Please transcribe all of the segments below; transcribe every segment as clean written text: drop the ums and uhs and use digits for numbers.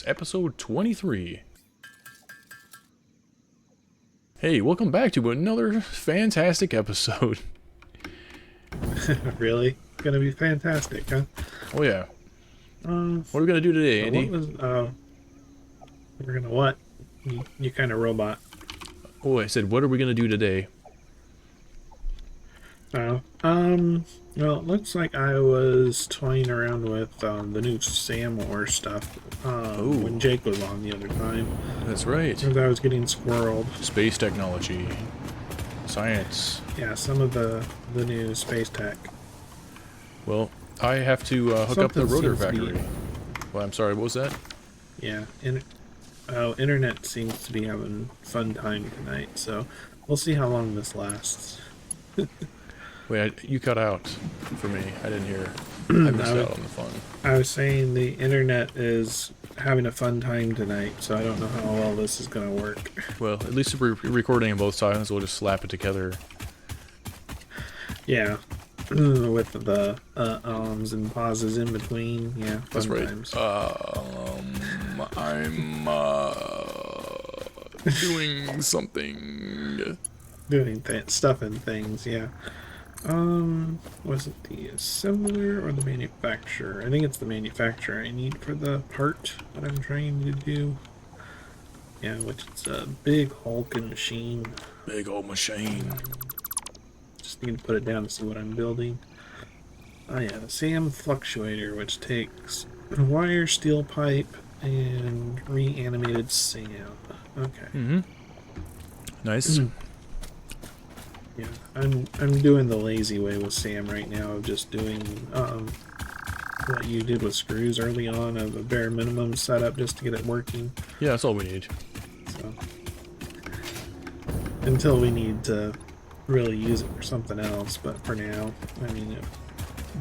Episode 23. Hey, welcome back to another fantastic episode. Really? Gonna be fantastic, huh? Oh yeah. What are we gonna do today, Andy? We're gonna what? You kind of robot. Oh, I said, what are we gonna do today? Oh, well, it looks like I was toying around with the new Sam War stuff when Jake was on the other time. That's right. As I was getting squirreled. Space technology. Science. Yeah, some of the new space tech. Well, I have to hook up the rotor factory. Well, I'm sorry, what was that? Yeah, internet seems to be having fun time tonight, so we'll see how long this lasts. Wait, you cut out for me. I didn't hear. I missed out on the fun. I was saying the internet is having a fun time tonight, so I don't know how well this is going to work. Well, at least if we're recording on both sides, we'll just slap it together. Yeah, with the ums and pauses in between. Yeah, that's right. Times. I'm doing something. Doing stuff and things, yeah. Was it the assembler or the manufacturer? I think it's the manufacturer I need for the part that I'm trying to do. Yeah, which is a big hulking machine. Big old machine. Just need to put it down to see what I'm building. Oh yeah, the SAM fluctuator, which takes wire, steel pipe, and reanimated SAM. Okay. Mm-hmm. Nice. Yeah, I'm doing the lazy way with Sam right now of just doing what you did with screws early on, of a bare minimum setup just to get it working. Yeah, that's all we need. So until we need to really use it for something else, but for now, I mean,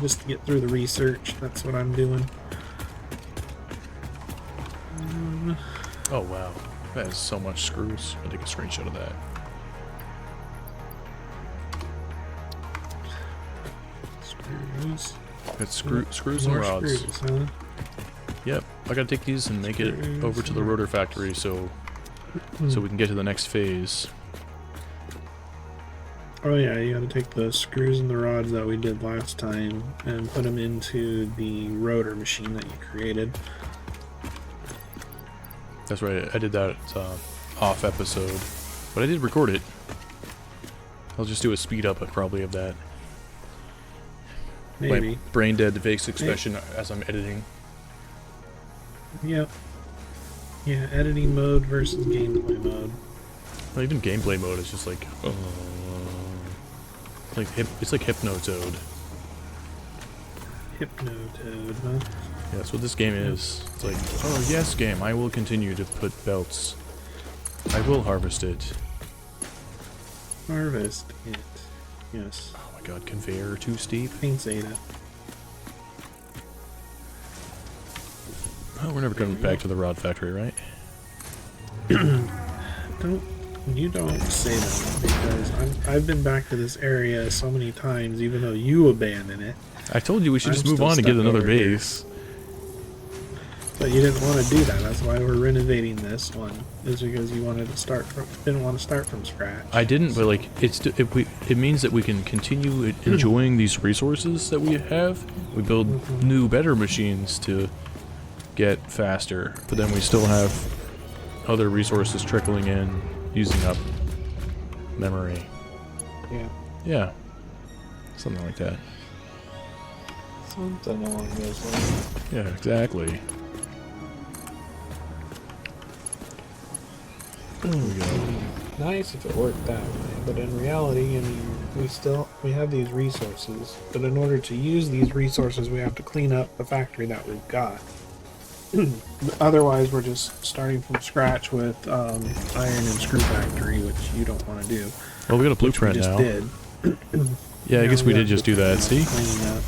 just to get through the research, that's what I'm doing. Oh wow, that is so much screws. I'll take a screenshot of that. It's screws and rods. Screws, huh? Yep, I gotta take these and make it over to the rotor factory so we can get to the next phase. Oh yeah, you gotta take the screws and the rods that we did last time and put them into the rotor machine that you created. That's right, I did that off episode, but I did record it. I'll just do a speed up probably of that. Maybe. My brain dead face expression as I'm editing. Yep. Yeah, editing mode versus gameplay mode. Well, even gameplay mode is just like, it's like Hypnotoad. Hypnotoad, huh? Yeah, that's what this game is. It's like, oh yes, game, I will continue to put belts. I will harvest it. Harvest it. Yes. Oh my god, conveyor too steep? Paint Zeta. Well, we're never coming back to the rod factory, right? You don't say that, because I've been back to this area so many times, even though you abandon it. I told you we should just move on and get another base. But you didn't want to do that. That's why we're renovating this one. Is because you wanted to didn't want to start from scratch. I didn't, but like it means that we can continue enjoying these resources that we have. We build new, better machines to get faster, but then we still have other resources trickling in, using up memory. Yeah. Yeah. Something like that. Something along those lines. Yeah, exactly. There we go. Nice if it worked that way, but in reality, I mean, we have these resources, but in order to use these resources, we have to clean up the factory that we've got. Otherwise, we're just starting from scratch with iron and screw factory, which you don't want to do. Well, we got a blueprint now. Did. Yeah, I guess we did just do that. See? Up.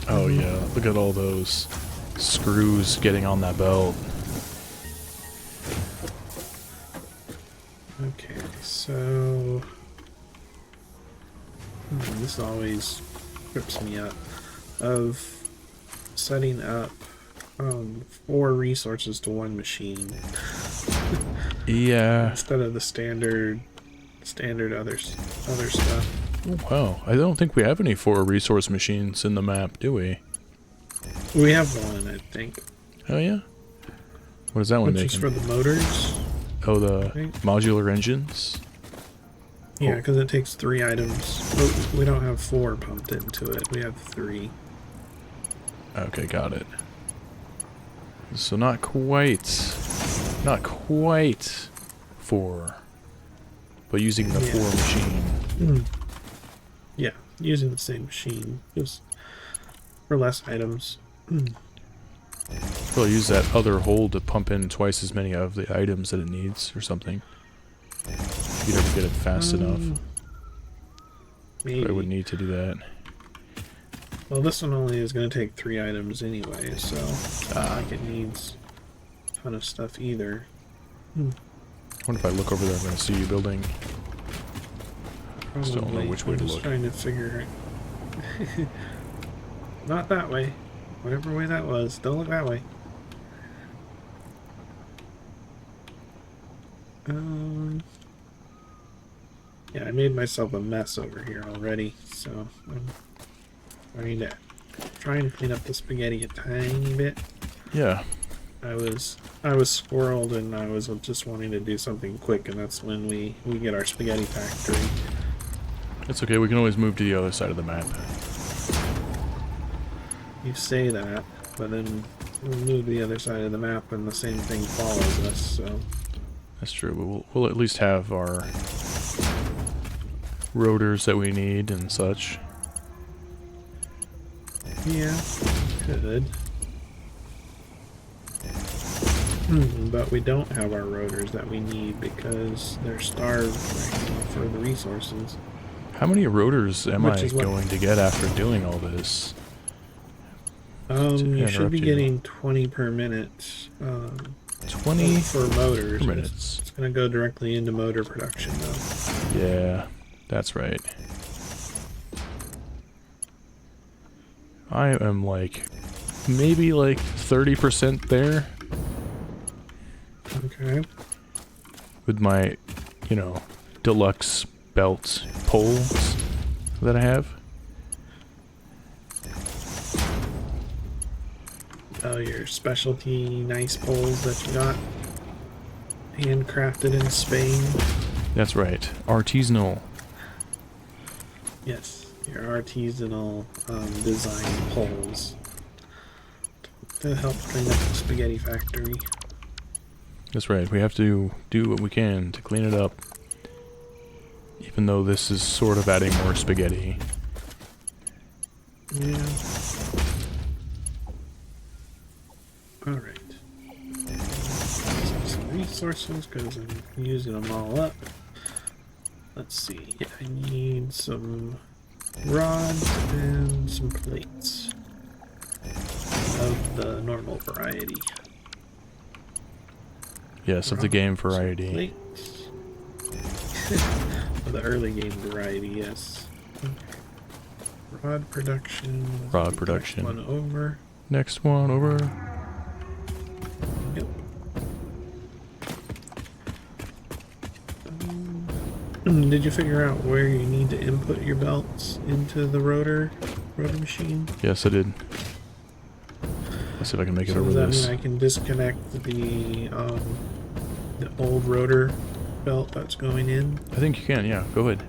Oh yeah, look at all those screws getting on that belt. Okay, so this always trips me up of setting up 4 resources to one machine Yeah. instead of the standard other stuff. Oh, wow. I don't think we have any 4 resource machines in the map, do we? We have one, I think. Oh, yeah? What is that one Which is making? for the motors. Oh, the Right. modular engines? Yeah, because it takes 3 items. Oh, we don't have 4 pumped into it. We have 3. Okay, got it. So not quite 4, but using the Yeah. 4 machine. Yeah, using the same machine, just for less items. Probably use that other hole to pump in twice as many of the items that it needs, or something. If you never get it fast enough. Maybe. I would need to do that. Well, this one only is going to take 3 items anyway, so it's not like it needs a ton of stuff either. I wonder if I look over there, I'm going to see you building. Probably. Just don't know which way I'm to just look. trying to figure it. Not that way. Whatever way that was. Don't look that way. Yeah, I made myself a mess over here already, so I'm trying to clean up the spaghetti a tiny bit. Yeah. I was squirreled and I was just wanting to do something quick, and that's when we get our spaghetti factory. It's okay, we can always move to the other side of the map. You say that, but then we move to the other side of the map and the same thing follows us, so... That's true, but we'll at least have our rotors that we need and such. Yeah, could. But we don't have our rotors that we need because they're starved right now for the resources. How many rotors am Which I is what- going to get after doing all this? You should be interrupt you. getting 20 per minute 20 for motors. minutes. It's going to go directly into motor production, though. Yeah, that's right. I am like, maybe like 30% there Okay. with my, you know, deluxe belt poles that I have. Oh, your specialty nice poles that you got handcrafted in Spain. That's right, artisanal. Yes, your artisanal design poles to help clean up the spaghetti factory. That's right, we have to do what we can to clean it up. Even though this is sort of adding more spaghetti. Yeah. Alright. Some resources because I'm using them all up. Let's see. Yeah, I need some rods and some plates of the normal variety. Yes, of the game variety. Plates. Of the early game variety, yes. Rod production. Rod production. Next one over. Next one over. Yep. Did you figure out where you need to input your belts into the rotor machine? Yes, I did. Let's see if I can make it So over does that this. mean I can disconnect the old rotor belt that's going in? I think you can, yeah. Go ahead.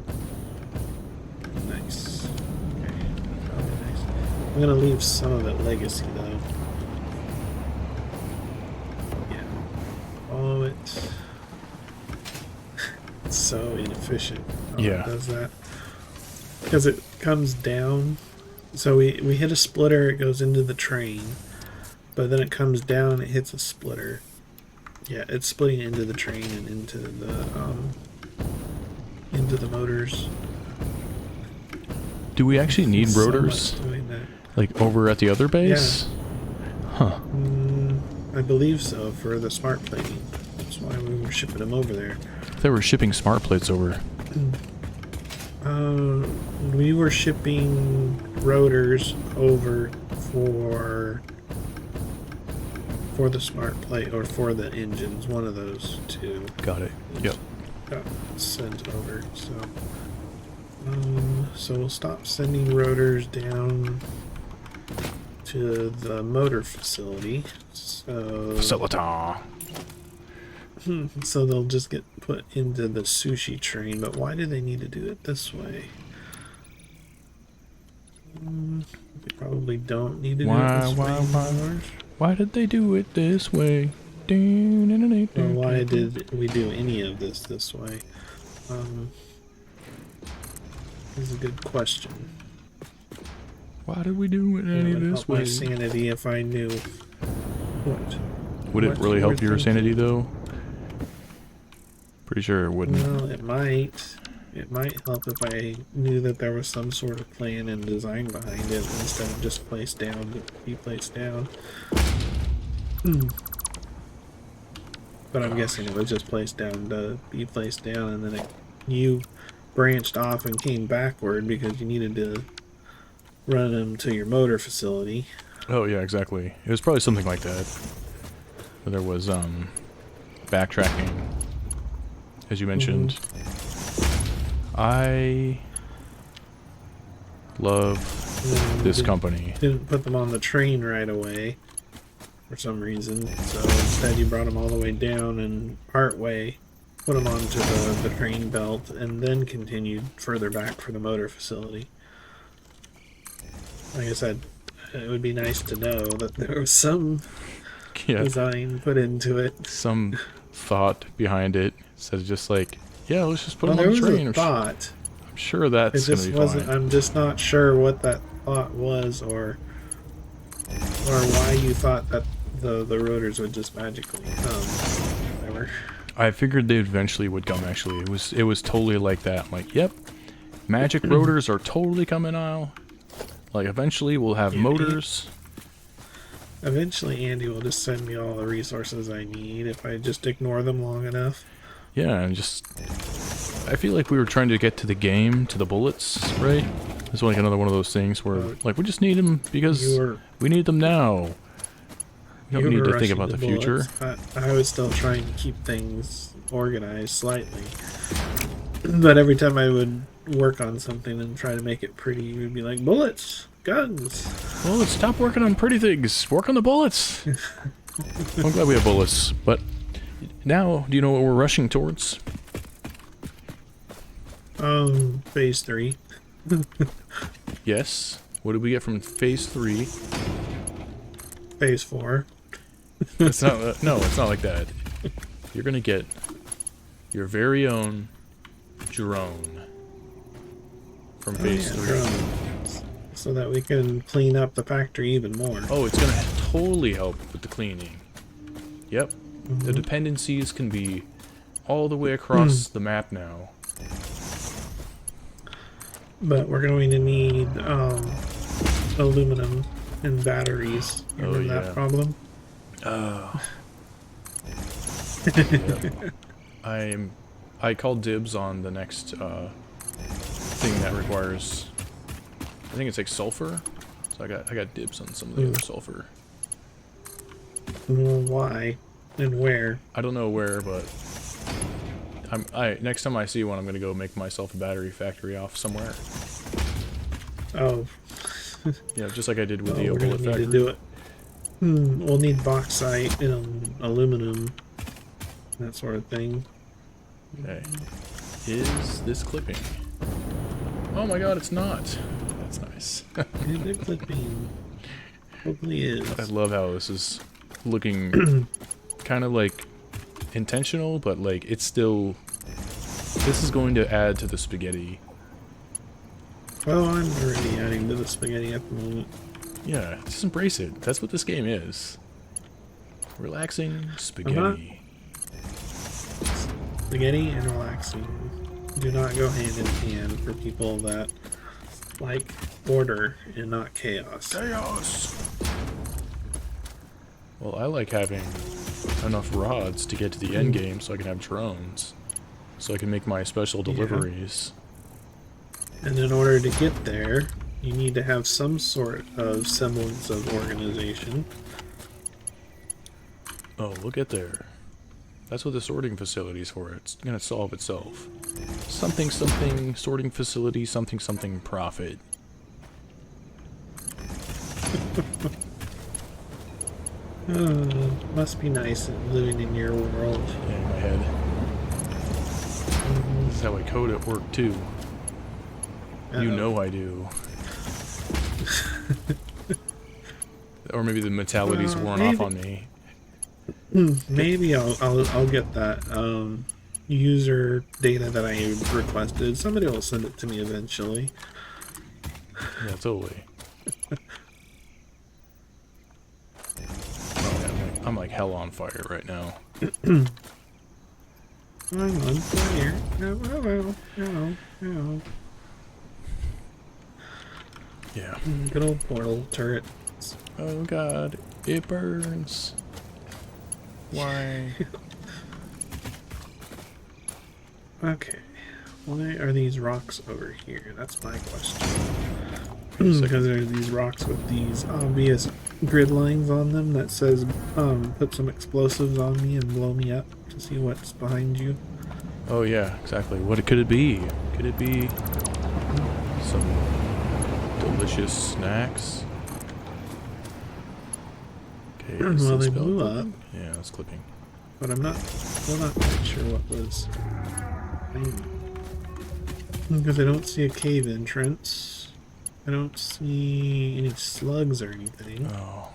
Nice. Okay. Probably nice. I'm gonna leave some of it legacy though. Yeah. Oh, it's so inefficient. How Yeah. It does that because it comes down. So we hit a splitter, it goes into the train, but then it comes down, it hits a splitter. Yeah, it's splitting into the train and into the motors. Do we actually need So rotors? much doing that. Like over at the other base? Huh. I believe so, for the smart plating. That's why we were shipping them over there. They were shipping smart plates over. We were shipping rotors over for for the smart plate or for the engines. One of those two. Got it. Yep. Got sent over. So we'll stop sending rotors down to the motor facility. Facilita. So they'll just get put into the sushi train. But why do they need to do it this way? They probably don't need to do it this way. Why did they do it this way? Or why did we do any of this way? This is a good question. Why did we do it any this way? My sanity, if I knew what. Would it really help your sanity though? Pretty sure it wouldn't. Well, it might. It might help if I knew that there was some sort of plan and design behind it instead of just place down to be placed down. But I'm guessing it was just placed down to be placed down, and then you branched off and came backward because you needed to run them to your motor facility. Oh yeah, exactly. It was probably something like that. There was backtracking, as you mentioned. I love this company. Didn't put them on the train right away for some reason, so instead you brought them all the way down and part way put them onto the train belt and then continued further back for the motor facility. Like I said, it would be nice to know that there was some design put into it. Some thought behind it. Instead of just like, yeah, let's just put them on the train. There was a thought. I'm sure that's going to be fine. I'm just not sure what that thought was, or why you thought that the rotors would just magically come. Whatever. I figured they eventually would come. Actually, it was totally like that. I'm like, yep, magic rotors are totally coming now. Like eventually we'll have motors. Eventually, Andy will just send me all the resources I need if I just ignore them long enough. Yeah, and just... I feel like we were trying to get to the game, to the bullets, right? It's like another one of those things where, like, we just need them because we need them now. We don't need to think about the future. I was still trying to keep things organized slightly. But every time I would work on something and try to make it pretty, you would be like, bullets! Guns! Well, let's stop working on pretty things. Work on the bullets! I'm glad we have bullets, but... Now, do you know what we're rushing towards? Phase 3. Yes. What did we get from Phase 3? Phase 4. It's not, no, it's not like that. You're gonna get your very own drone from Phase 3. Drone. So that we can clean up the factory even more. Oh, it's gonna totally help with the cleaning. Yep. The dependencies can be all the way across the map now. But we're going to need aluminum and batteries. Remember that problem? Oh. Yep. I called dibs on the next thing that requires, I think it's like sulfur. So I got dibs on some of the other sulfur. Well, why? And where? I don't know where, but next time I see one, I'm gonna go make myself a battery factory off somewhere. Oh. Yeah, just like I did with the bullet factory. Need to do it. We'll need bauxite and aluminum, that sort of thing. Okay. Is this clipping? Oh my god, it's not. That's nice. Is it clipping? Hopefully it is. I love how this is looking kind of like intentional, but like it's still... This is going to add to the spaghetti. Well, I'm already adding to the spaghetti at the moment. Yeah, just embrace it. That's what this game is. Relaxing spaghetti. Spaghetti and relaxing do not go hand in hand for people that like order and not chaos. Chaos! Well, I like having enough rods to get to the end game so I can have drones. So I can make my special deliveries. And in order to get there, you need to have some sort of semblance of organization. Oh, look at there. That's what the sorting facility's for. It's gonna solve itself. Something something sorting facility something something profit. Oh, must be nice living in your world. Yeah, in my head. This is how I code at work too. You know I do. Or maybe the mentality's worn off on me. Maybe I'll get that user data that I requested. Somebody will send it to me eventually. Yeah, totally. I'm like hell on fire right now. I'm on fire. No. Yeah. Good old portal turret. Oh god, it burns. Why? Okay. Why are these rocks over here? That's my question. Because there's these rocks with these obvious grid lines on them that says, put some explosives on me and blow me up to see what's behind you. Oh yeah, exactly. What could it be? Could it be some delicious snacks? Okay, Well, they blew up. Yeah, it's clipping. But I'm still not quite sure what was behind me. Because I don't see a cave entrance. I don't see any slugs or anything. Oh.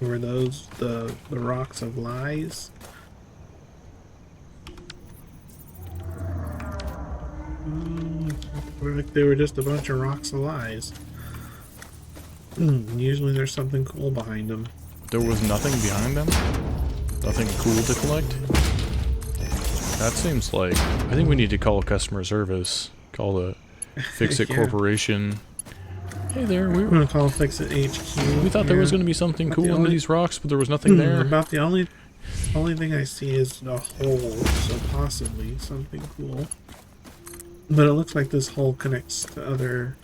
Were those the rocks of lies? Like they were just a bunch of rocks of lies. Usually there's something cool behind them. There was nothing behind them? Nothing cool to collect? That seems like... I think we need to call customer service. Call the Fix-It Yeah. Corporation. Hey there, I'm gonna call Fix-It HQ. we thought there was going to be something About cool the under only- these rocks, but there was nothing there. About the only thing I see is a hole, so possibly something cool. But it looks like this hole connects to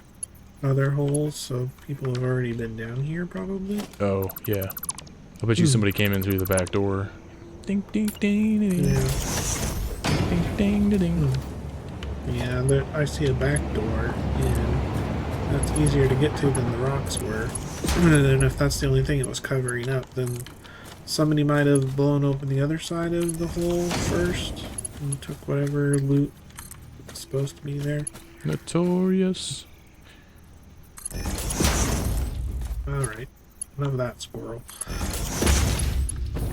other holes, so people have already been down here probably. Oh, yeah. I bet you somebody came in through the back door. Ding, ding, ding, ding, Yeah. ding, ding, ding, ding. Yeah, I see a back door, and that's easier to get to than the rocks were. And if that's the only thing it was covering up, then somebody might have blown open the other side of the hole first and took whatever loot was supposed to be there. Notorious. Alright, enough of that squirrel.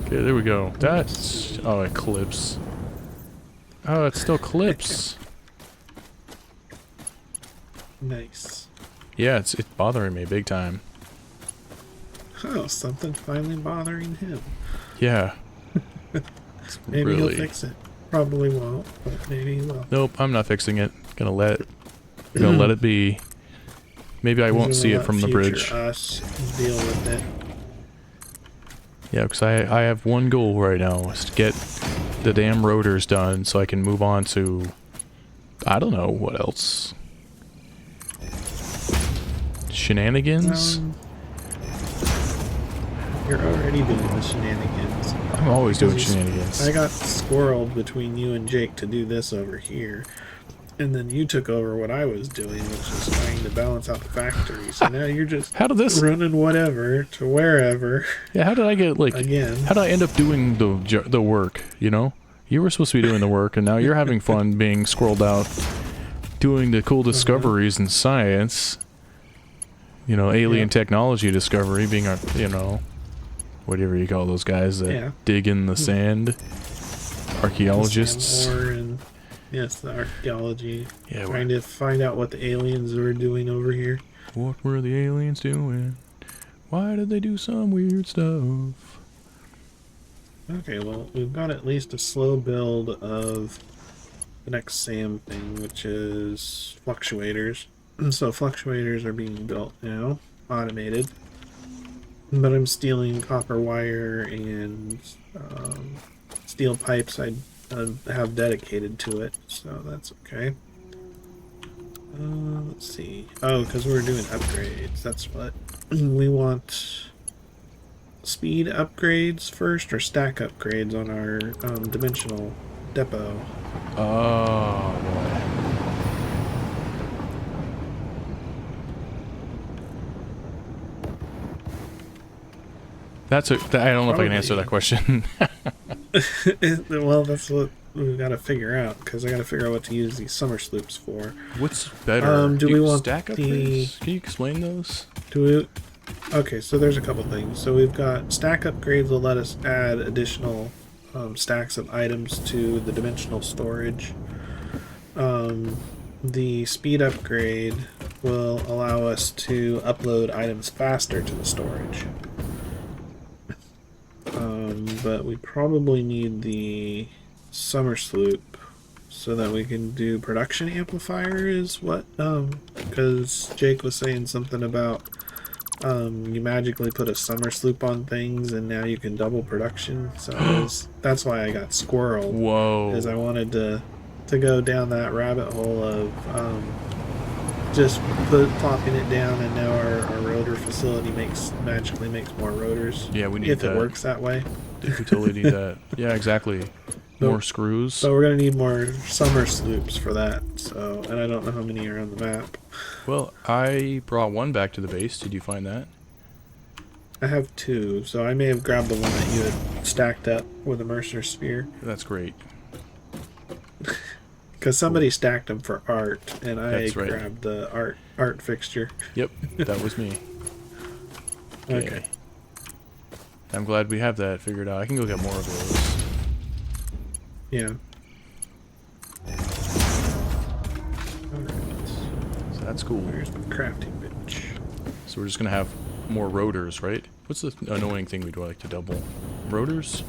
Okay, there we go. That's... Oh, it clips. Oh, it still clips. Nice. Yeah, it's bothering me big time. Oh, something's finally bothering him. Yeah. It's Maybe really... he'll fix it. Probably won't, but maybe he will. Nope, I'm not fixing it. Gonna let it be. Maybe I won't see it from the bridge. Us deal with it. Yeah, because I have one goal right now, is to get the damn rotors done so I can move on to... I don't know, what else? Shenanigans? You're already doing the shenanigans. I'm always doing Because shenanigans. I got squirreled between you and Jake to do this over here. And then you took over what I was doing, which was trying to balance out the factory. So now you're just How did this... running whatever to wherever. Yeah, how did I get, like... Again. How did I end up doing the work, you know? You were supposed to be doing the work, and now you're having fun being squirreled out, doing the cool discoveries in science. You know, alien technology discovery, being a, you know, whatever you call those guys that dig in the sand. Archaeologists. And yes, the archaeology. Yeah, Trying to find out what the aliens were doing over here. What were the aliens doing? Why did they do some weird stuff? Okay, well, we've got at least a slow build of the next SAM thing, which is fluctuators. So fluctuators are being built now, automated. But I'm stealing copper wire and steel pipes I have dedicated to it, so that's okay. Let's see. Oh, because we're doing upgrades. That's what we want. Speed upgrades first, or stack upgrades on our dimensional depot. Oh, boy. I don't know if I can answer that question. Well, that's what we've got to figure out, because I got to figure out what to use these summer sloops for. What's better? Do we want stack upgrades? Can you explain those? Do we? Okay, so there's a couple things. So we've got stack upgrades will let us add additional stacks of items to the dimensional storage. The speed upgrade will allow us to upload items faster to the storage. But we probably need the summer sloop so that we can do production amplifier is what, because Jake was saying something about you magically put a summer sloop on things and now you can double production. So that's why I got squirrel. Whoa. Because I wanted to go down that rabbit hole of just plopping it down, and now our rotor facility magically makes more rotors. Yeah, we need if that. It works that way. We totally need that. Yeah, exactly. More screws. So we're gonna need more summer sloops for that. So, and I don't know how many are on the map. Well, I brought one back to the base. Did you find that? I have 2, so I may have grabbed the one that you had stacked up with a Mercer sphere. That's great. Because somebody stacked them for art, and I That's right. grabbed the art fixture. Yep, that was me. Okay. I'm glad we have that figured out. I can go get more of those. Yeah. Alright. So that's cool. Where's my crafting bench? So we're just gonna have more rotors, right? What's the annoying thing we'd like to double? Rotors?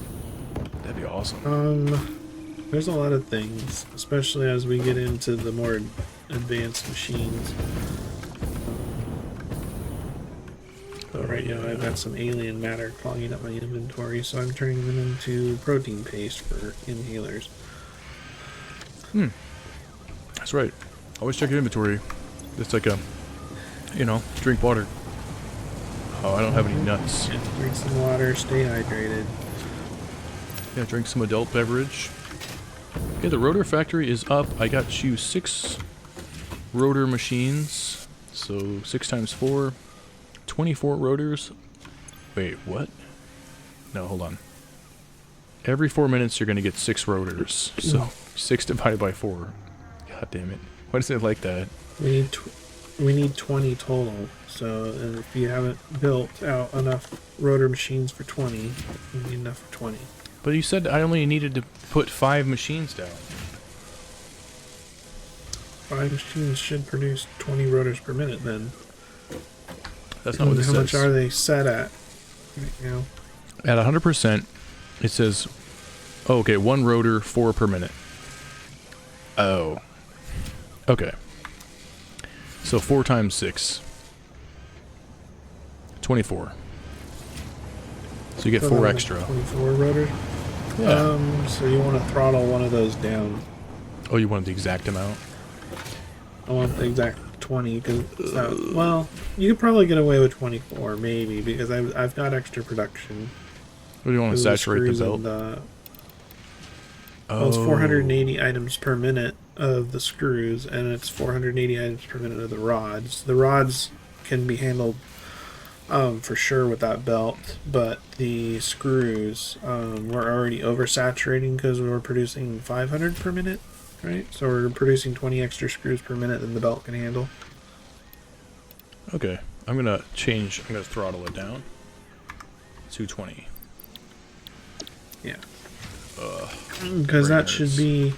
That'd be awesome. There's a lot of things, especially as we get into the more advanced machines. But right now I've got some alien matter clogging up my inventory, so I'm turning them into protein paste for inhalers. That's right. Always check your inventory. It's like drink water. Oh, I don't have any nuts. Yeah, drink some water, stay hydrated. Yeah, drink some adult beverage. Okay, the rotor factory is up. I got you 6 rotor machines. So 6 times 4. 24 rotors. Wait, what? No, hold on. Every 4 minutes you're going to get 6 rotors. So 6 divided by 4. God damn it. Why is it like that? We need 20 total. So if you haven't built out enough rotor machines for 20, you need enough for 20. But you said I only needed to put 5 machines down. 5 machines should produce 20 rotors per minute then. That's not what it says. How much are they set at right now? At 100%, it says, oh, okay, 1 rotor, 4 per minute. Oh. Okay. So 4 times 6. 24. So you get 4 extra. 24 rotors? Yeah. So you want to throttle one of those down. Oh, you want the exact amount? I want the exact 20, because well, you could probably get away with 24, maybe, because I've got extra production. Or do you want to saturate the belt? Well, it's 480 items per minute of the screws, and it's 480 items per minute of the rods. The rods can be handled for sure with that belt, but the screws we're already oversaturating because we were producing 500 per minute, right? So we're producing 20 extra screws per minute than the belt can handle. Okay, I'm gonna throttle it down. 220. Yeah. Because that should be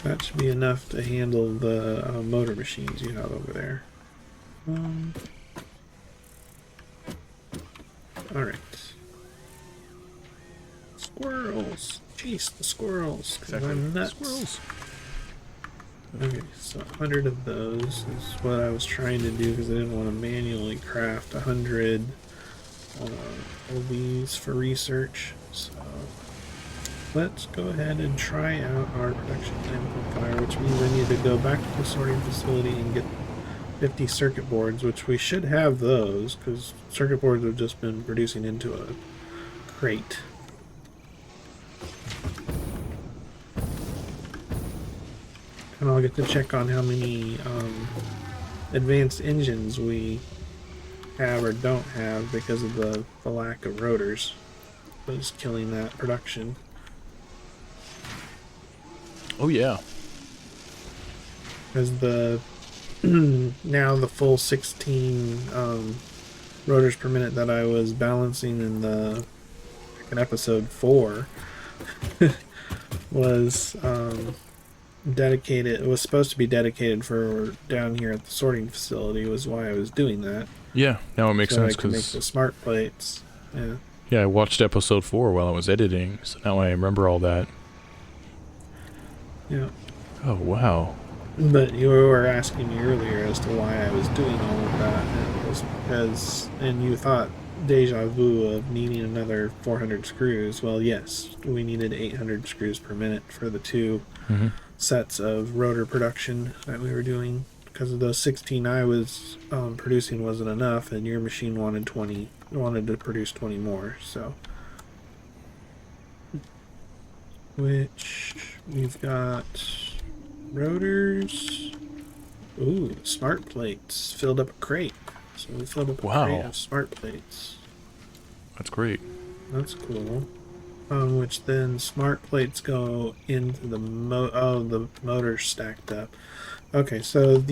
that should be enough to handle the motor machines you have over there. Alright. Squirrels. Jeez, the squirrels. 'Cause Exactly. I'm nuts. Squirrels. Okay, so 100 of those is what I was trying to do because I didn't want to manually craft 100 of these for research. So let's go ahead and try out our production amplifier, which means I need to go back to the sorting facility and get 50 circuit boards, which we should have those, because circuit boards have just been producing into a crate. And I'll get to check on how many advanced engines we have or don't have because of the lack of rotors. Was killing that production. Oh yeah. Because the now the full 16 rotors per minute that I was balancing in episode 4 was dedicated. It was supposed to be dedicated for down here at the sorting facility. Was why I was doing that. Yeah, now it makes so sense I can make because the smart plates. Yeah. Yeah, I watched episode 4 while I was editing, so now I remember all that. Yeah. Oh wow. But you were asking me earlier as to why I was doing all of that, and it was because, and you thought deja vu of needing another 400 screws. Well, yes, we needed 800 screws per minute for the 2 sets of rotor production that we were doing, because of those 16 I was producing wasn't enough, and your machine wanted to produce 20 more. So, which we've got. Rotors. Ooh, smart plates. Filled up a crate. So we filled up a crate of smart plates. That's great. That's cool. Which then smart plates go into the the motor's stacked up. Okay, so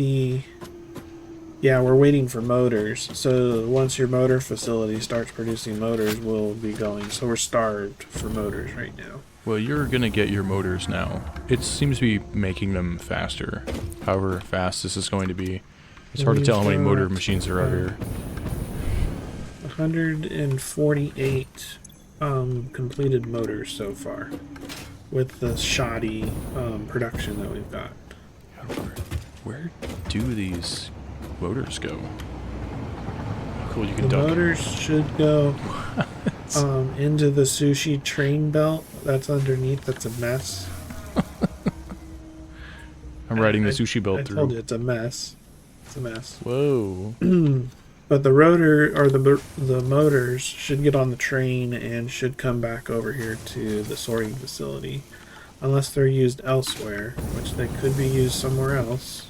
we're waiting for motors. So once your motor facility starts producing motors, we'll be going. So we're starved for motors right now. Well, you're gonna get your motors now. It seems to be making them faster. However fast this is going to be. It's hard to tell how many motor machines there are here. 148 completed motors so far, with the shoddy production that we've got. Where do these motors go? Cool, you can The duck. motors should go into the sushi train belt that's underneath. That's a mess. I'm riding the sushi belt through. I told you it's a mess. It's a mess. Whoa. But the rotor or the motors should get on the train and should come back over here to the sorting facility, unless they're used elsewhere, which they could be used somewhere else.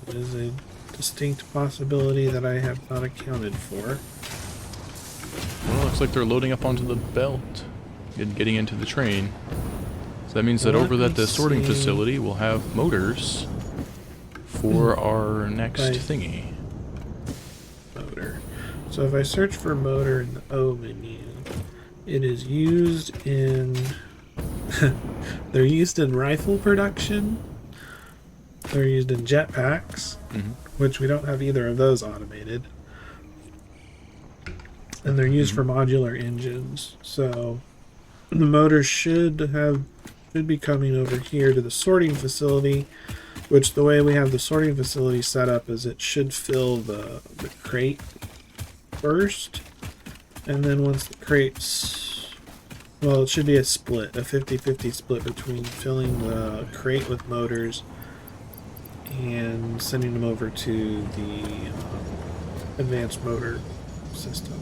It is a distinct possibility that I have not accounted for. Well, looks like they're loading up onto the belt and getting into the train. So that means that over at the sorting facility, we'll have motors for our next thingy. Motor. So if I search for motor in the O menu, it is used in... they're used in rifle production. They're used in jetpacks, which we don't have either of those automated. And they're used for modular engines. So the motors should be coming over here to the sorting facility, which the way we have the sorting facility set up is it should fill the crate first, and then once the crates, well, it should be a split, a 50-50 split between filling the crate with motors and sending them over to the advanced motor system.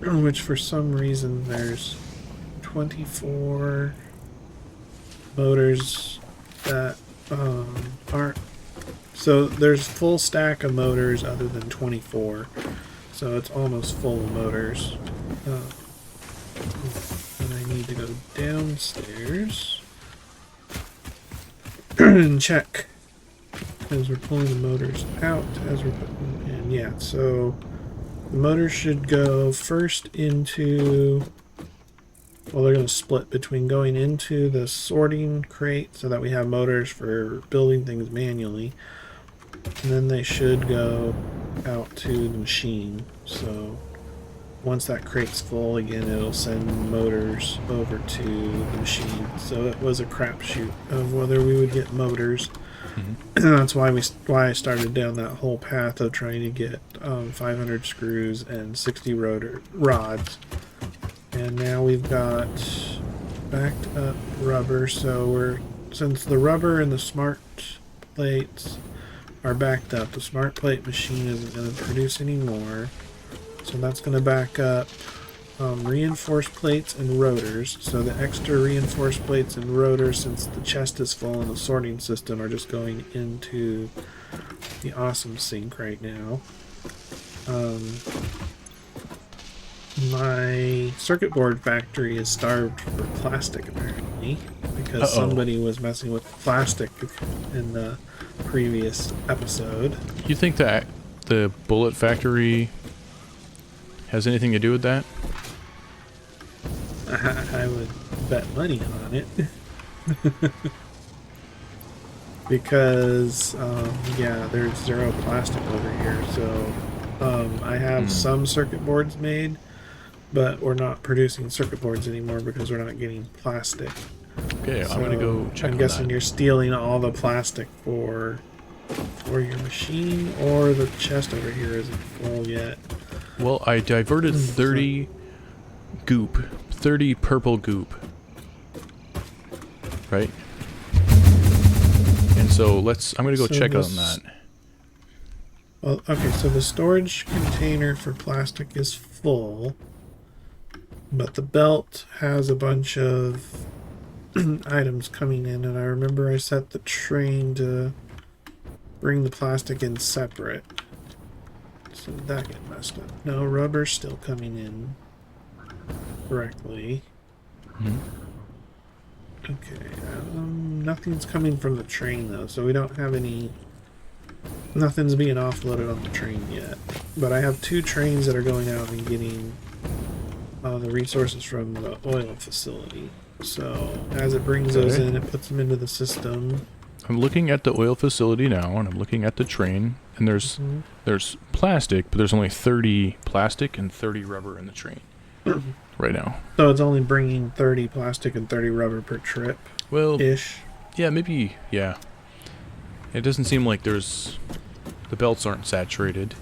Which for some reason there's 24 motors that aren't. So there's full stack of motors other than 24. So it's almost full of motors. And I need to go downstairs and check as we're pulling the motors out as we're putting them in. Yeah, so the motors should go first into, well, they're going to split between going into the sorting crate so that we have motors for building things manually, and then they should go out to the machine. So once that crate's full again, it'll send motors over to the machine. So it was a crapshoot of whether we would get motors. That's why I started down that whole path of trying to get 500 screws and 60 rotor rods And now we've got backed up rubber, so since the rubber and the smart plates are backed up, the smart plate machine isn't going to produce any more. So that's going to back up reinforced plates and rotors. So the extra reinforced plates and rotors, since the chest is full in the sorting system, are just going into the awesome sink right now. My circuit board factory is starved for plastic apparently, because somebody was messing with plastic in the previous episode. You think that the bullet factory has anything to do with that? I would bet money on it. Because, yeah, there's zero plastic over here, so I have some circuit boards made, but we're not producing circuit boards anymore because we're not getting plastic. Okay, So I'm gonna go check I'm on guessing that. you're stealing all the plastic for your machine, or the chest over here isn't full yet. Well, I diverted 30 goop, 30 purple goop, right? And so I'm gonna go check on that. Well, okay, so the storage container for plastic is full, but the belt has a bunch of items coming in, and I remember I set the train to bring the plastic in separate. So did that get messed up? No, rubber's still coming in correctly. Okay, nothing's coming from the train though, so we don't have nothing's being offloaded on the train yet. But I have 2 trains that are going out and getting the resources from the oil facility. So as it brings those in, it puts them into the system. I'm looking at the oil facility now, and I'm looking at the train, and there's plastic, but there's only 30 plastic and 30 rubber in the train right now. So it's only bringing 30 plastic and 30 rubber per trip. Well, ish. Yeah, maybe. Yeah. It doesn't seem like the belts aren't saturated.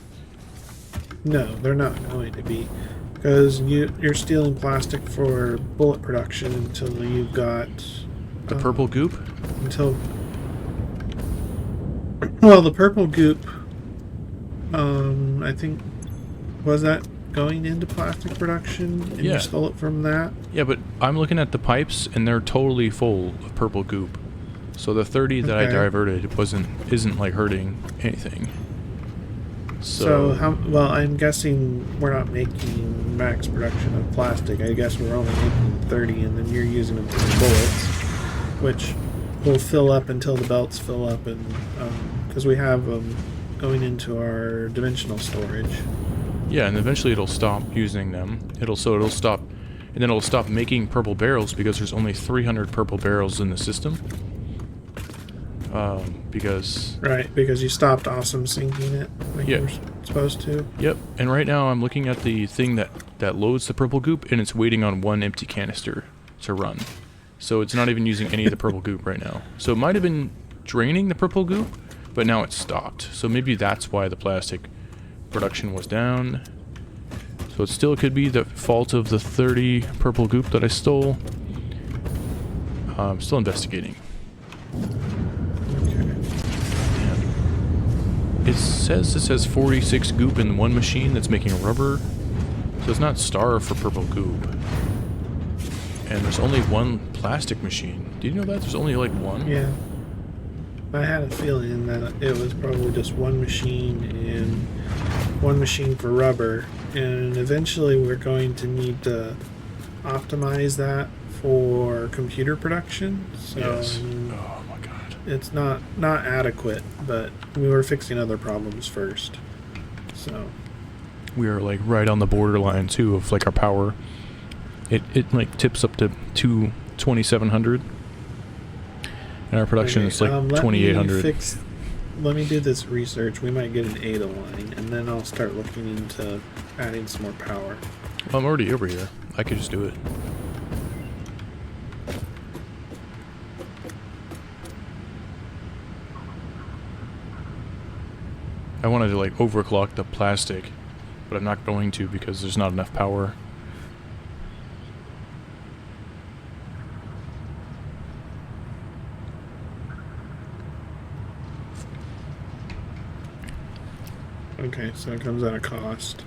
No, they're not going to be, because you're stealing plastic for bullet production until you've got The purple goop? Well, the purple goop, I think, was that going into plastic production, and you stole it from that? Yeah, but I'm looking at the pipes, and they're totally full of purple goop. So the 30 that I diverted isn't like hurting anything. So well, I'm guessing we're not making max production of plastic. I guess we're only making 30, and then you're using them for bullets, which will fill up until the belts fill up, and because we have them going into our dimensional storage. Yeah, and eventually it'll stop using them. It'll stop, and then it'll stop making purple barrels because there's only 300 purple barrels in the system. Because you stopped awesome sinking it like you were supposed to. Yep, and right now I'm looking at the thing that loads the purple goop, and it's waiting on 1 empty canister to run. So it's not even using any of the purple goop right now. So it might have been draining the purple goop, but now it's stopped. So maybe that's why the plastic production was down. So it still could be the fault of the 30 purple goop that I stole. I'm still investigating. It says 46 goop in one machine that's making rubber, so it's not starved for purple goop. And there's only 1 plastic machine. Did you know that? There's only like 1? Yeah. I had a feeling that it was probably just 1 machine and 1 machine for rubber, and eventually we're going to need to optimize that for computer production. So yes. Oh my god. It's not adequate, but we were fixing other problems first. So we are like right on the borderline too of like our power. It like tips up to 2700, and our production is like 2800. Let me do this research. We might get an ADA line, and then I'll start looking into adding some more power. Well, I'm already over here. I could just do it. I wanted to like overclock the plastic, but I'm not going to because there's not enough power. Okay, so it comes at a cost.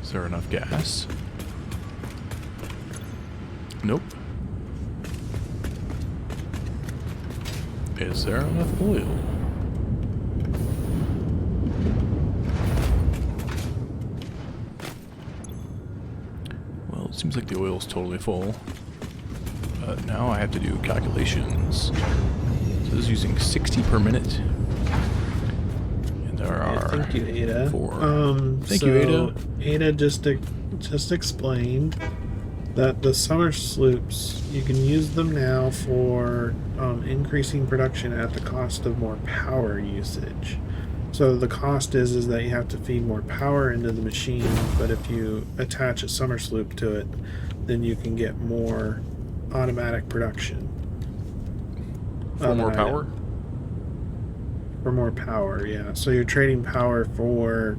Is there enough gas? Nope. Is there enough oil? Well, it seems like the oil's totally full. Now I have to do calculations. So this is using 60 per minute. And there are Thank you, Ada. 4. Thank you, Ada. Ada just explained that the summer sloops, you can use them now for increasing production at the cost of more power usage. So the cost is that you have to feed more power into the machine, but if you attach a summer sloop to it, then you can get more automatic production. For more power? For more power, yeah. So you're trading power for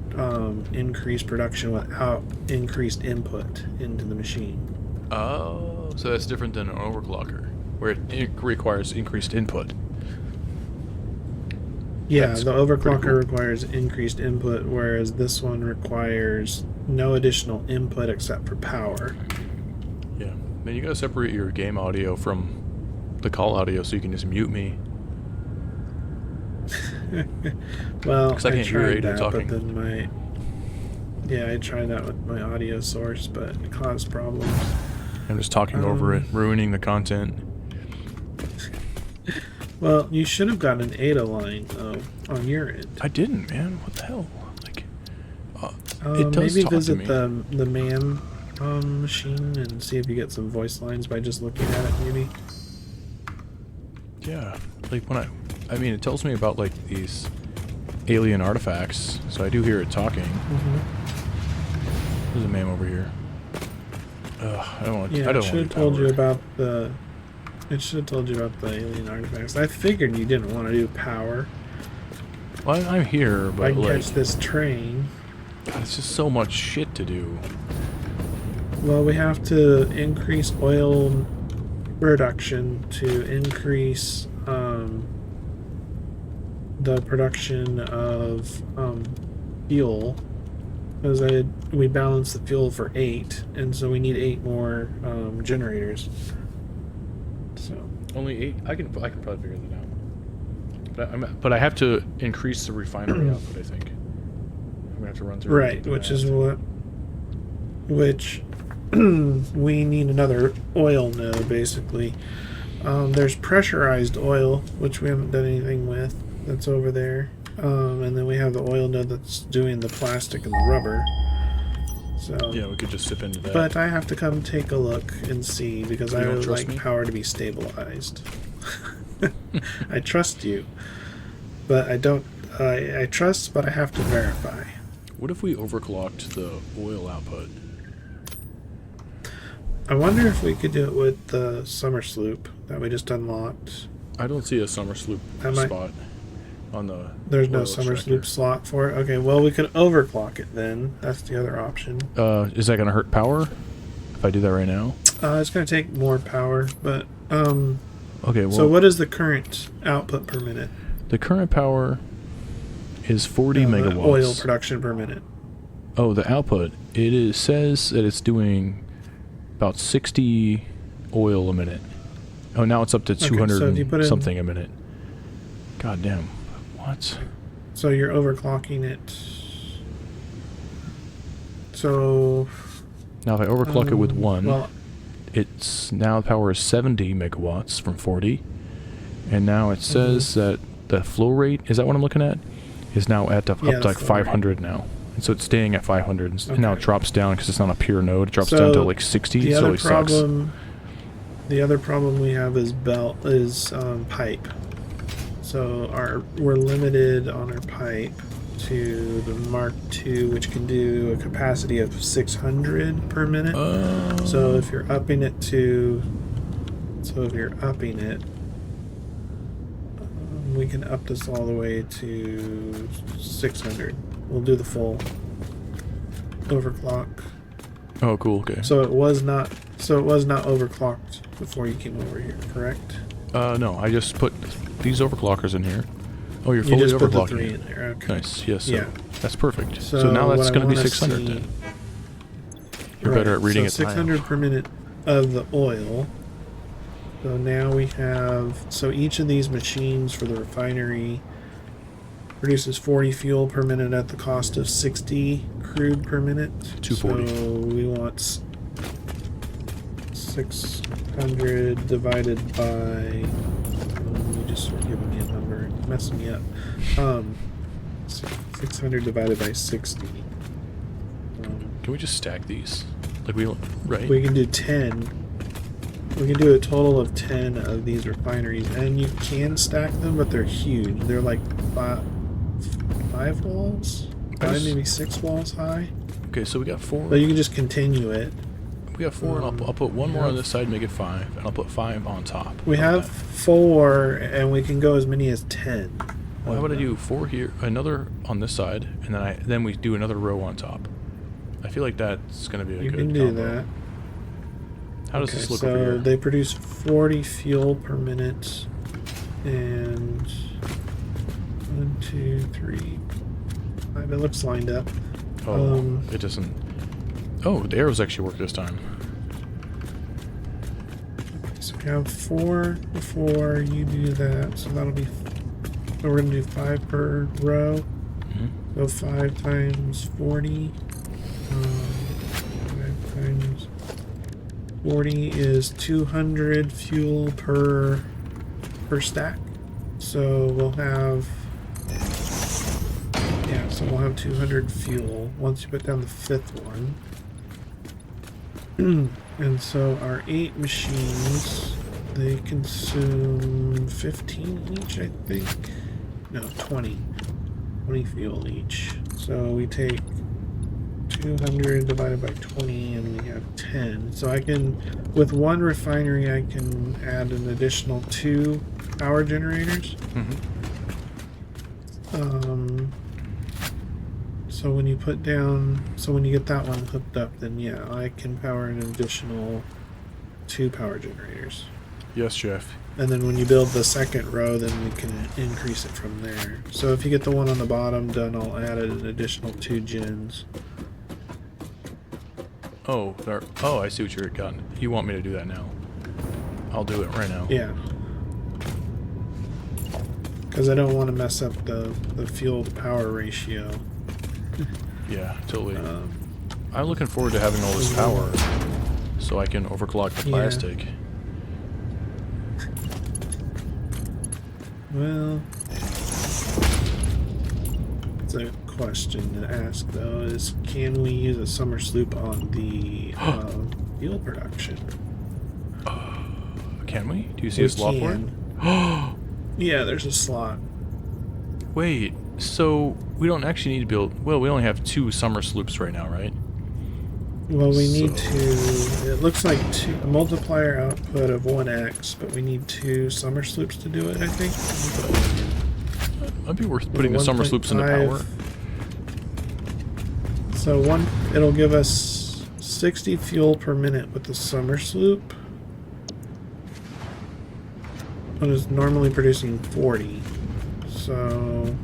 increased production without increased input into the machine. Oh, so that's different than an overclocker, where it requires increased input. Yeah, That's the overclocker cool. requires increased input, whereas this one requires no additional input except for power. Yeah. Man, you gotta separate your game audio from the call audio so you can just mute me. Well, 'Cause I can't hear tried Ada that, talking. but then I tried that with my audio source, but it caused problems. I'm just talking over it, ruining the content. Well, you should have gotten an Ada line though on your end. I didn't, man. What the hell? Like, it does maybe talk to visit me. the man machine and see if you get some voice lines by just looking at it, maybe. Yeah. Like when I mean, it tells me about like these alien artifacts, so I do hear it talking. There's a man over here. Ugh, I don't want. Yeah, I don't it should want have told you about the. It should have told you about the alien artifacts. I figured you didn't want to do power. Well, I'm here, I but can like, catch this train. God, it's just so much shit to do. Well, we have to increase oil production to increase the production of fuel. Because we balance the fuel for 8, and so we need 8 more generators. So Only 8. I can probably figure that out. But I have to increase the refinery output. I think I'm gonna have to run through. right, which is which we need another oil node basically. There's pressurized oil, which we haven't done anything with. That's over there. And then we have the oil node that's doing the plastic and the rubber. So Yeah, we could just sip into that. but I have to come take a look and see because I don't would trust like me? power to be stabilized. I trust you, but I don't. I trust, but I have to verify. What if we overclocked the oil output? I wonder if we could do it with the summer sloop that we just unlocked. I don't see a summer sloop spot on the. There's no oil summer extractor. sloop slot for it. Okay, well we could overclock it then. That's the other option. Is that gonna hurt power? If I do that right now? It's gonna take more power, but Okay. Well, so what is the current output per minute? the current power is 40 megawatts. Oil production per minute. Oh, the output. Says that it's doing about 60 oil a minute. Oh, now it's up to 200 so if you put in- something a minute. God damn. What? So you're overclocking it. So Now if I overclock it with 1, well, it's now the power is 70 megawatts from 40. And now it says that the flow rate, is that what I'm looking at? Is now up to like 500 now. And so it's staying at 500. And now it drops down because it's not a pure node. It drops down to like 60. The so other it sucks. the other problem we have is pipe. So we're limited on our pipe to the Mark II, which can do a capacity of 600 per minute. So if you're upping it, we can up this all the way to 600. We'll do the full overclock. Oh, cool. Okay. So it was not So it was not overclocked before you came over here, correct? No, I just put these overclockers in here. Oh, you're You fully just put the overclocking 3 it. in there. Okay. Nice, yes, Yeah. that's perfect. So, So now what that's I going to be wanna 600 see- then. You're better at reading so it than I 600 am. per minute of the oil. So now we have... So each of these machines for the refinery produces 40 fuel per minute at the cost of 60 crude per minute. 240. So we want 600 divided by... you just were giving me a number. It's messing me up. 600 divided by 60. Can we just stack these? Like we don't, right? We can do 10. We can do a total of 10 of these refineries, and you can stack them, but they're huge. They're like five walls, maybe 6 walls high. Okay, so we got 4. But you can just continue it. We got 4, and I'll put one more on this side, make it 5, and I'll put 5 on top. We How about have that? 4, and we can go as many as 10. Well, how about I do 4 here, another on this side, and then we do another row on top. I feel like that's going to be a You good can do combo. that. How does this look over so here? they produce 40 fuel per minute, and 1, 2, 3, 5. It looks lined up. Oh, it doesn't. Oh, the arrows actually work this time. So we have 4 before you do that, so that'll be. So we're gonna do 5 per row. Mm-hmm. So 5 times 40. 5 times 40 is 200 fuel per stack. So we'll have. Yeah, so we'll have 200 fuel once you put down the 5th one. And so our 8 machines, they consume 15 each, I think. No, 20. 20 fuel each. So we take 200 divided by 20 and we have 10. So I can, with one refinery, I can add an additional 2 power generators. Mm-hmm. So when you put down, so when you get that one hooked up, then yeah, I can power an additional 2 power generators. Yes, Jeff. And then when you build the second row, then we can increase it from there. So if you get the one on the bottom done, I'll add an additional 2 gens. Oh, I see what you're got. You want me to do that now? I'll do it right now. Yeah. Because I don't want to mess up the fuel to power ratio. Yeah, totally. I'm looking forward to having all this power, so I can overclock the plastic. Well, it's a question to ask though: is can we use a summer sloop on the fuel production? Can we? Do you see We a slot for it? can. Yeah, there's a slot. Wait, so we don't actually need to build... Well, we only have 2 summer sloops right now, right? Well, we need to. It looks like a multiplier output of 1x, but we need 2 summer sloops to do it, I think. Might be worth putting the summer sloops into 1.5. power. So it'll give us 60 fuel per minute with the summer sloop. But it's normally producing 40. So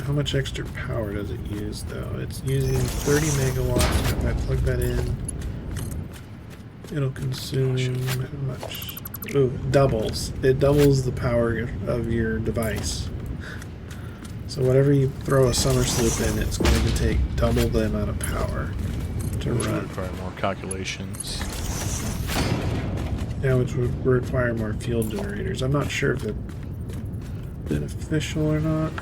how much extra power does it use though? It's using 30 megawatts. If I plug that in, it'll consume how much? Ooh, doubles. It doubles the power of your device. So whatever you throw a summer sloop in, it's going to take double the amount of power to Which would run. require more calculations. Yeah, which would require more fuel generators. I'm not sure if it's beneficial or not.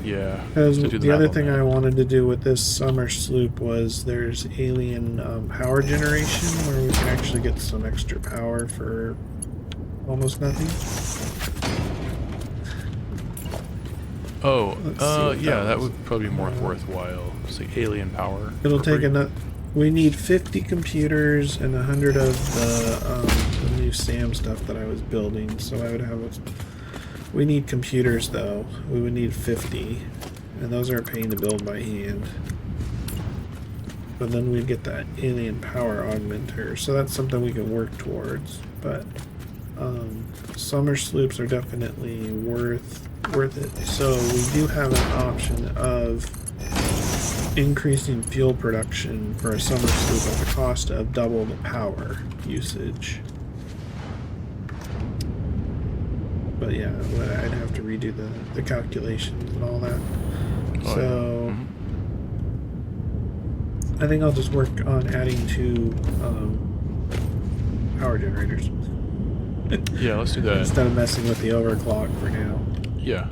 Yeah. Because to do the other math on thing that. I wanted to do with this summer sloop was there's alien power generation where we can actually get some extra power for almost nothing. Oh, Let's see what yeah, that that was. would probably be more worthwhile. It's like alien power. It'll for take free. enough. We need 50 computers and 100 of the new SAM stuff that I was building. So I would have. We need computers though. We would need 50, and those aren't paying to build by hand. but then we'd get that alien power augmenter. So that's something we can work towards. But summer sloops are definitely worth it. So we do have an option of increasing fuel production for a summer sloop at the cost of double the power usage. But yeah, I'd have to redo the calculations and all that. Oh, So yeah. I think I'll just work on adding 2 power generators. Yeah, let's do that. Instead of messing with the overclock for now. Yeah.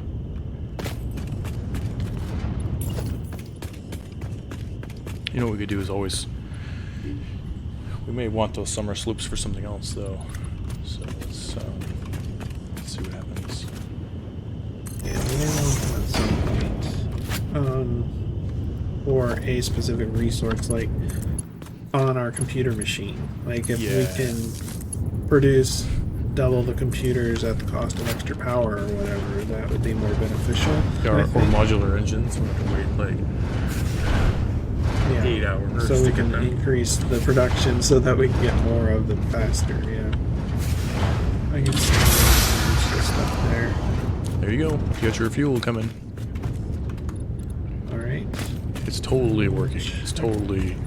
You know what we could do is always... We may want those summer sloops for something else, though. So let's see what happens. Yeah, we may want them at some point. Or a specific resource, like on our computer machine. Like if we can produce double the computers at the cost of extra power or whatever, that would be more beneficial. Yeah, or modular engines. We have to wait like 8 hours so to we get can them. increase the production so that we can get more of them faster. Yeah, I can see the stuff there. There you go. You got your fuel coming. All right. It's totally working. It's totally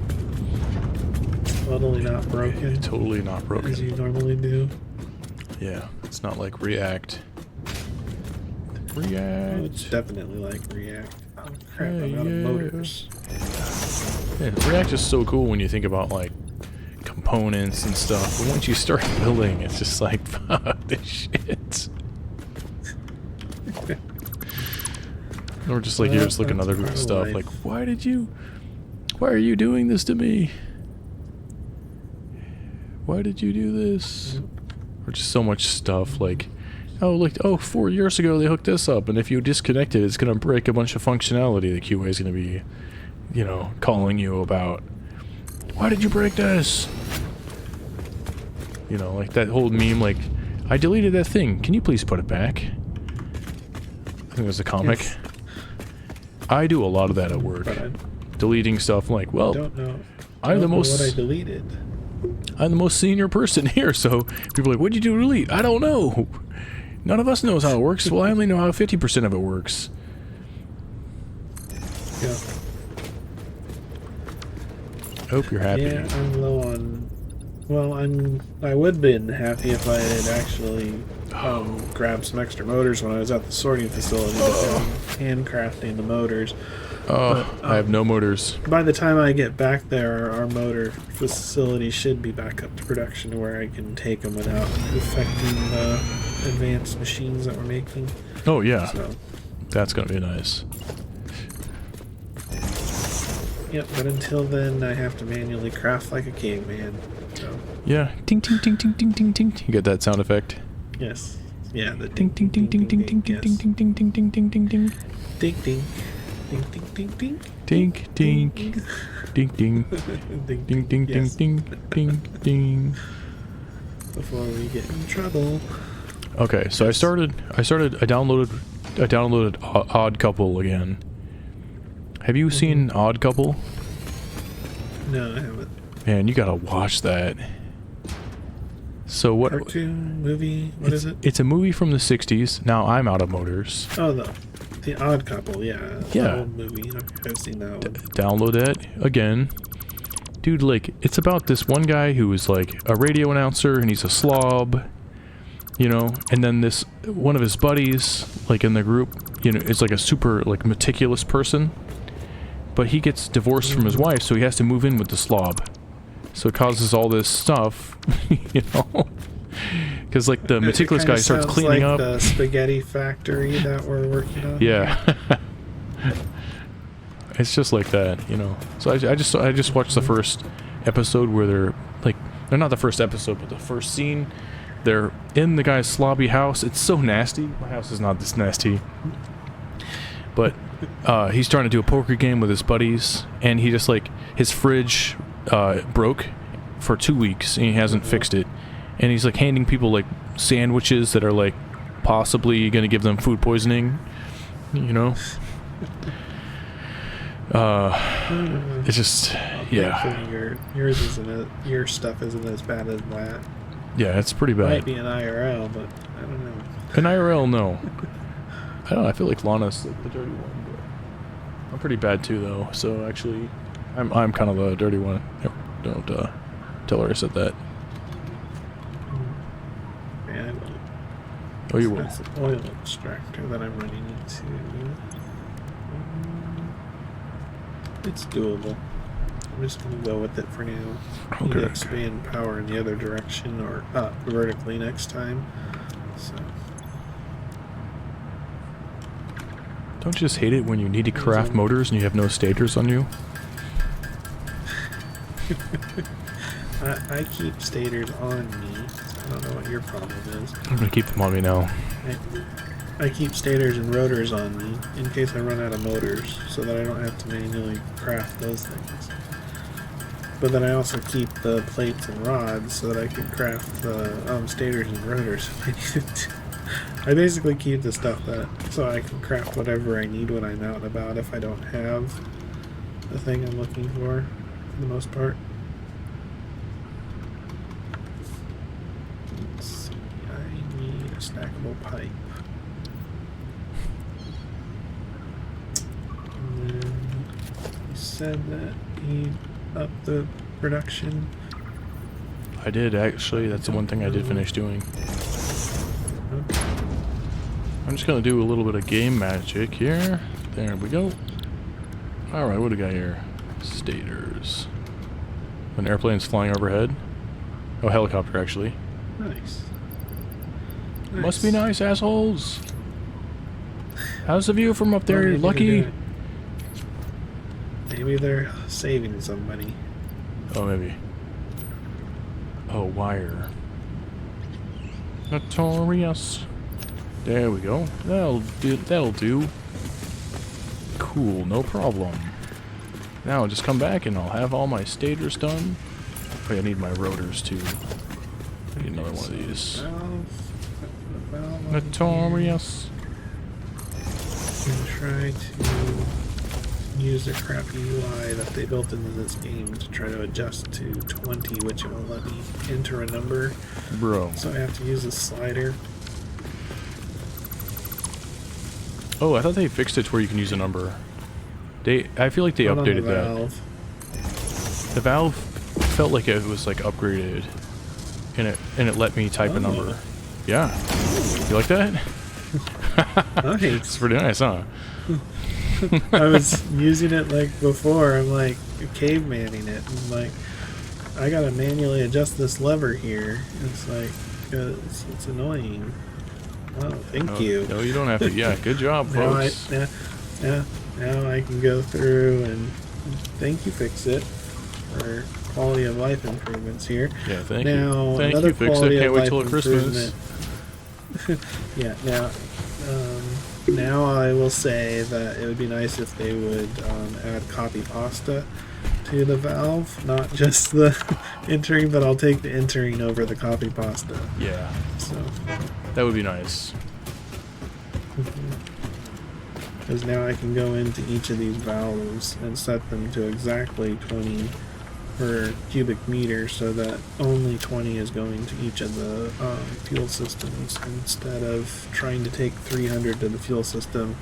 Not broken. totally not broken. As you normally do. Yeah, it's not like React. Oh, it's definitely like React. Oh crap, I'm out of motors. Yeah, React is so cool when you think about like components and stuff, but once you start building, it's just like, fuck this shit. Or just like you're just looking at other stuff like, why are you doing this to me? Why did you do this? Or just so much stuff like, oh 4 years ago they hooked this up, and if you disconnect it, it's gonna break a bunch of functionality. The QA is gonna be, you know, calling you about, why did you break this? You know, like that whole meme, like, I deleted that thing, can you please put it back? I think it was a comic. Yes. I do a lot of that at work. Deleting stuff like, well, I don't know. I'm the know most what I deleted. I'm the most senior person here, so people are like, what'd you do to delete? I don't know. None of us knows how it works. Well, I only know how 50% of it works. Yeah. I hope you're happy. Yeah, I'm low on. Well, I would have been happy if I had actually grabbed some extra motors when I was at the sorting facility, handcrafting the motors. Oh, but, I have no motors. By the time I get back there, our motor facility should be back up to production where I can take them without affecting the advanced machines that we're making. Oh, yeah. So. That's going to be nice. Yep, but until then, I have to manually craft like a caveman. So. Yeah. Ting, ting, ting, ting, ting, ting, ting. You get that sound effect? Yes. Yeah, the ting, ting, ting, ting, ting, ting, ting, ting, ting, ting, ting, ting, ting, ting, ting. Ding, ding. Ding, ding, ding, ding. Ding, ding. Ding, ding. Ding, ding, ding, Yes. ding, ding, ding. Before we get in trouble. Okay, so I downloaded Odd Couple again. Have you seen Odd Couple? No, I haven't. Man, you gotta watch that. So what? Cartoon, movie, what is it? It's a movie from the 60s. Now I'm out of motors. Oh, the Odd Couple, yeah. Yeah. The old movie. I've seen that one. Download that again. Dude, like, it's about this one guy who is like a radio announcer and he's a slob, you know, and then this one of his buddies, like in the group, you know, is like a super like meticulous person, but he gets divorced from his wife, so he has to move in with the slob. So it causes all this stuff, you know, because like the meticulous guy starts cleaning up. The spaghetti factory that we're working on. Yeah. It's just like that, you know. So I just watched the first episode where they're not the first episode, but the first scene. They're in the guy's slobby house. It's so nasty. My house is not this nasty. But he's trying to do a poker game with his buddies, and he just like his fridge broke for 2 weeks and he hasn't fixed it, and he's like handing people like sandwiches that are like possibly gonna give them food poisoning, you know. It's just Yeah. Hopefully your stuff isn't as bad as that. Yeah, it's pretty bad. Might be an IRL, but I don't know. An IRL, no. I don't know, I feel like Lana's like the dirty one, but I'm pretty bad too though, so actually I'm kind of the dirty one. Don't tell her I said that. Yeah, I will. Oh, you will. That's an oil extractor that I'm running into. It's doable. I'm just going to go with it for now. Okay. Need to expand power in the other direction or up vertically next time. So. Don't you just hate it when you need to craft motors and you have no stators on you? I keep stators on me. So I don't know what your problem is. I'm gonna keep them on me now. I keep stators and rotors on me in case I run out of motors, so that I don't have to manually craft those things. But then I also keep the plates and rods so that I can craft the stators and rotors if I need to. I basically keep the stuff so I can craft whatever I need when I'm out and about if I don't have the thing I'm looking for the most part. Let's see, I need a stackable pipe. And then you said that you up the production. I did actually, that's the one thing I did finish doing. Okay. I'm just gonna do a little bit of game magic here. There we go. Alright, what do we got here? Stators. An airplane's flying overhead. Oh, helicopter actually. Nice. Must be nice, assholes. How's the view from up there? Well, You're lucky. Maybe they're saving somebody. Oh, maybe. Oh, wire. Notorious. There we go. That'll do. Cool, no problem. Now just come back and I'll have all my stators done. Oh, I need my rotors too. I need another one of these. Notorious. And try to use the crappy UI that they built into this game to try to adjust to 20, which will let me enter a number. Bro. So I have to use a slider. Oh, I thought they fixed it to where you can use a number. I feel like they Not on updated the that. valve. The valve felt like it was like upgraded, and it let me type a number. Yeah, you like that? Nice. It's pretty nice, huh? I was using it like before. I'm like cavemanning it. I'm like, I gotta manually adjust this lever here. It's like, it's annoying. Oh, thank you. No, you don't have to. Yeah, good job, folks. Now I can go through and thank you, fix it, for quality of life improvements here. Yeah, thank now, you. Thank another you, fix it. quality Can't of wait life till Christmas. Yeah, now I will say that it would be nice if they would add copy pasta to the valve, not just the entering, but I'll take the entering over the copy pasta. Yeah, So that would be nice. because now I can go into each of these valves and set them to exactly 20 per cubic meter, so that only 20 is going to each of the fuel systems, instead of trying to take 300 to the fuel system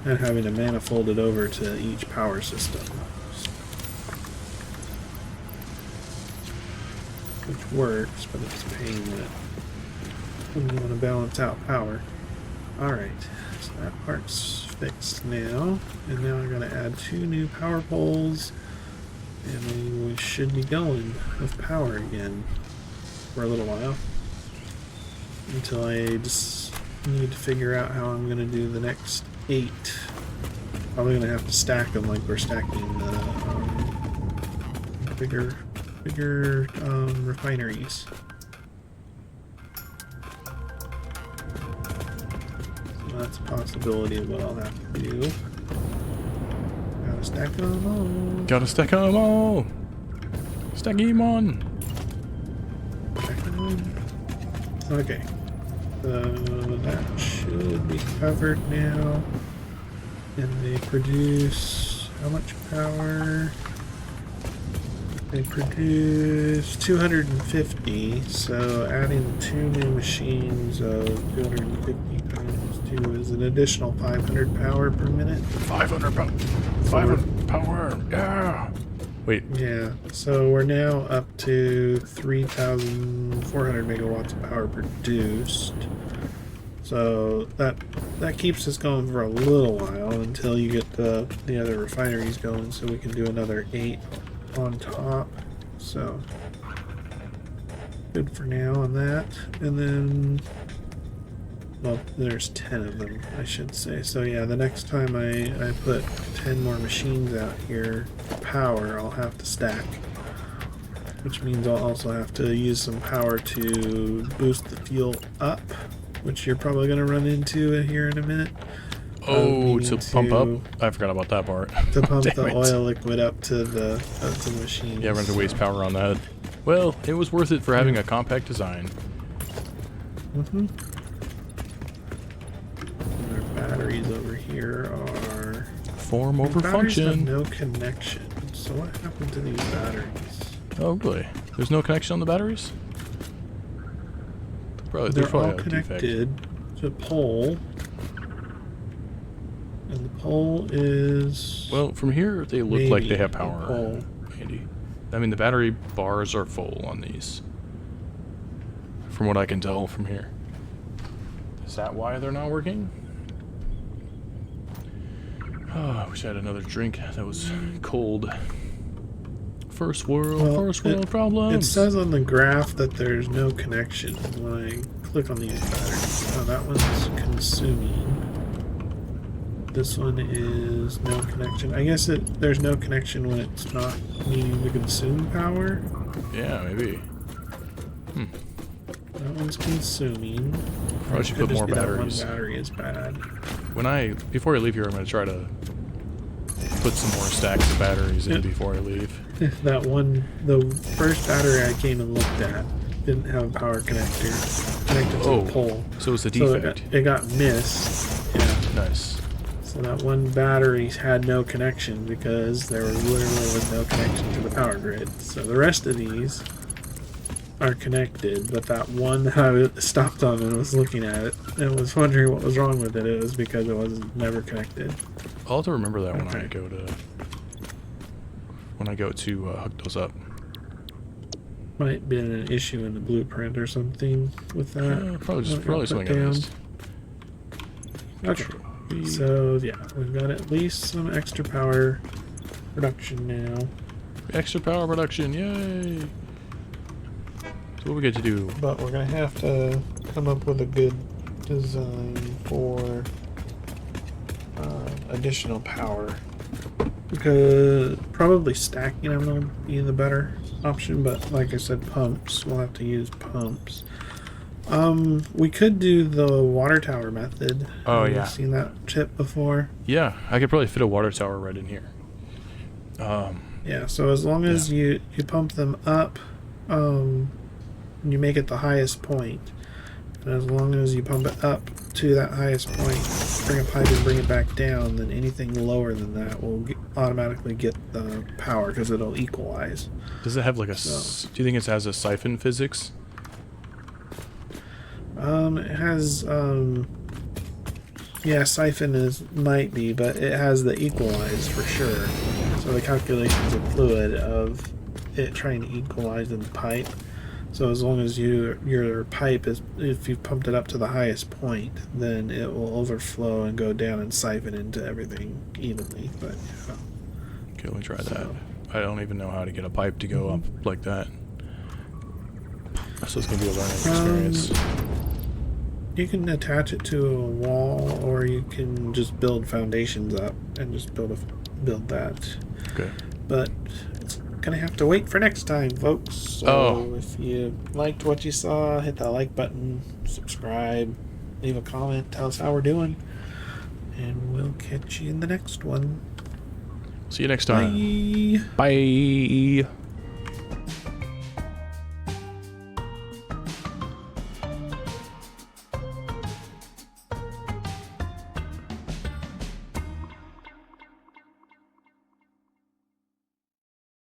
and having to manifold it over to each power system. Which works, but it's a pain when you want to balance out power. Alright, so that part's fixed now, and now I'm going to add 2 new power poles, and we should be going with power again for a little while, until I just need to figure out how I'm going to do the next 8. Probably going to have to stack them like we're stacking the bigger refineries. So that's a possibility of what I'll have to do. Gotta stack them all. Gotta stack them all. Stack them on. Stack 'em. Okay. So that should be covered now. And they produce how much power? They produce 250, so adding 2 new machines of 250 times 2 is an additional 500 power per minute. 500 power. 500 power. Yeah. Wait. Yeah, so we're now up to 3,400 megawatts of power produced. So that keeps us going for a little while until you get the other refineries going, so we can do another 8 on top. So good for now on that. And then, well, there's 10 of them, I should say. So yeah, the next time I put 10 more machines out here for power, I'll have to stack, which means I'll also have to use some power to boost the fuel up, which you're probably going to run into here in a minute. Oh, to pump up? I forgot about that part. To pump the oil liquid up to the machine. Yeah, we're going to waste power on that. Well, it was worth it for having a compact design. Mm-hmm. Our batteries over here are... Form over batteries have function. no connection. So what happened to these batteries? Oh, really? There's no connection on the batteries? They're all connected to a pole. And the pole is... Well, from here, they look like they have power. Pole. Andy. I mean, the battery bars are full on these. From what I can tell from here. Is that why they're not working? Oh, I wish I had another drink that was cold. First world problems. It says on the graph that there's no connection when I click on these batteries. Oh, that one's consuming. This one is no connection. I guess there's no connection when it's not needing to consume power. Yeah, maybe. That one's consuming. Probably should put more batteries. That one battery is bad. Before I leave here, I'm going to try to put some more stacks of batteries in before I leave. The first battery I came and looked at didn't have a power connector connected to the pole. So it's a defect. So it got missed. Yeah. Nice. So that one battery had no connection because there literally was no connection to the power grid. So the rest of these are connected, but that one that I stopped on and was looking at it and was wondering what was wrong with it, it was because it was never connected. I'll have to remember that when I go to hook those up. Might have been an issue in the blueprint or something with that. Probably something I missed. Okay. So yeah, we've got at least some extra power production now. Extra power production, yay! So what we get to do? But we're gonna have to come up with a good design for additional power. Because probably stacking them will be the better option, but like I said, pumps. We'll have to use pumps. We could do the water tower method. Oh, Have yeah. you seen that tip before? Yeah, I could probably fit a water tower right in here. Yeah, so as long as you pump them up, you make it the highest point, and as long as you pump it up to that highest point, bring a pipe and bring it back down, then anything lower than that will automatically get the power because it'll equalize. Does it have like a... do you think it has a siphon physics? It has, yeah, siphon might be, but it has the equalize for sure. So the calculations of fluid of it trying to equalize in the pipe. So as long as your pipe is, if you pumped it up to the highest point, then it will overflow and go down and siphon into everything evenly. But yeah. Okay, let me try that. I don't even know how to get a pipe to go up like that. So it's gonna be a learning experience. You can attach it to a wall, or you can just build foundations up and just build that. Okay. But it's gonna have to wait for next time, folks. So if you liked what you saw, hit that like button, subscribe, leave a comment, tell us how we're doing, and we'll catch you in the next one. See you next time. Bye. Bye.